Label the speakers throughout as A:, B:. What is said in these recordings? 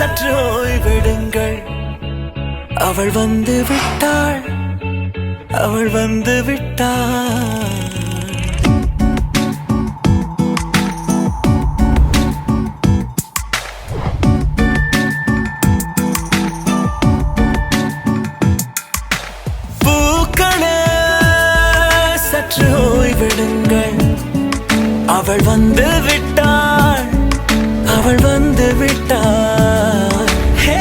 A: சற்று ஓய்வெடுங்கள். அவள் வந்து விட்டாள், அவள் வந்து விட்டாள். பூக்களே சற்று ஓய்வெடுங்கள். அவள் வந்து விட்டாள், அவள் வந்து விட்டாள். ஹே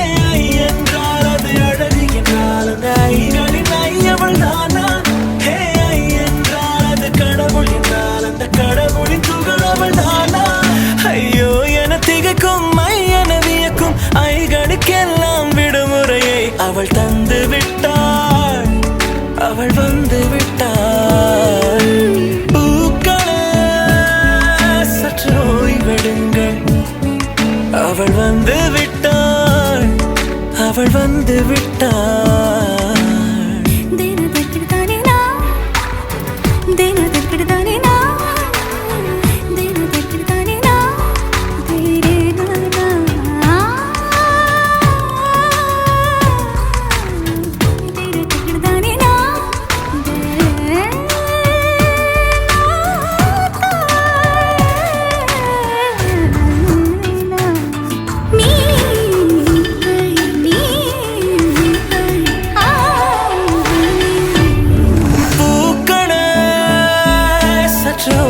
A: என்றால் அது அழகு என்றால் அந்த ஐகளின் ஐயவள் தானா? ஹே என்றால் அது கடவுள் என்றால் அந்த கடவுளின் துகள் அவள் தானா? ஐயோ என திகைக்கும் என வியக்கும் ஐகளுக்கெல்லாம் விடுமுறையை அவள் தந்து விட்டாள், அவள் வந்து விட்டாள். பூக்களே சற்று ஓய்வெடுங்கள். அவள் வந்து விட்டாள், அவள் வந்து விட்டாள்.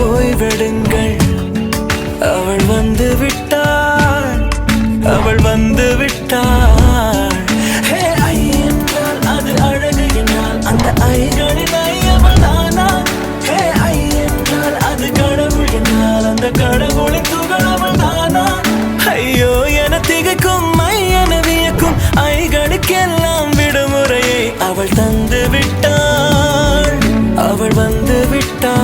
A: ஓய்வெடுங்கள். அவள் வந்து விட்டாள், அவள் வந்து விட்டாள். ஹே ஐ என்றால் அது அழகு என்றால் அந்த ஐகளின் ஐயவள் தானா? ஹே ஐ என்றால் அது கடவுள் என்றால் அந்த கடவுளின் துகள் அவள் தானா? ஐயோ என திகைக்கும் என வியக்கும் ஐகளுக்கெல்லாம் விடுமுறையை அவள் தந்து விட்டாள், அவள் வந்து விட்டாள்.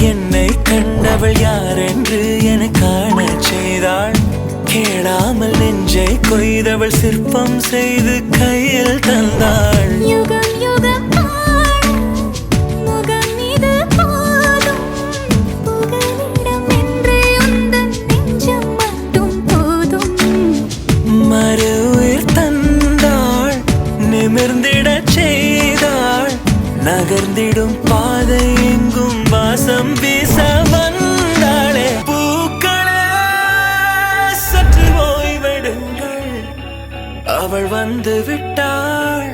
A: என்னை கண்டவள் யார் என்று என காண செய்தாள். கேளாமல் நெஞ்சை கொய்தவள் சிற்பம் செய்து கையில் தந்தாள்.
B: யுகம் யுகம் முகம் இது போதும் புகலிடம் என்று உந்தன் நெஞ்சம் மட்டும் போதும்.
A: மறு உயிர் தந்தாள், நிமிர்ந்திடச் செய்தாள். நகர்ந்திடும் பாதை எங்கும் வாசம் வீச வந்தாளே. பூக்களே சற்று ஓய்வெடுங்கள். அவள் வந்து விட்டாள்,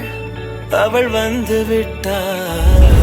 A: அவள் வந்து விட்டாள்.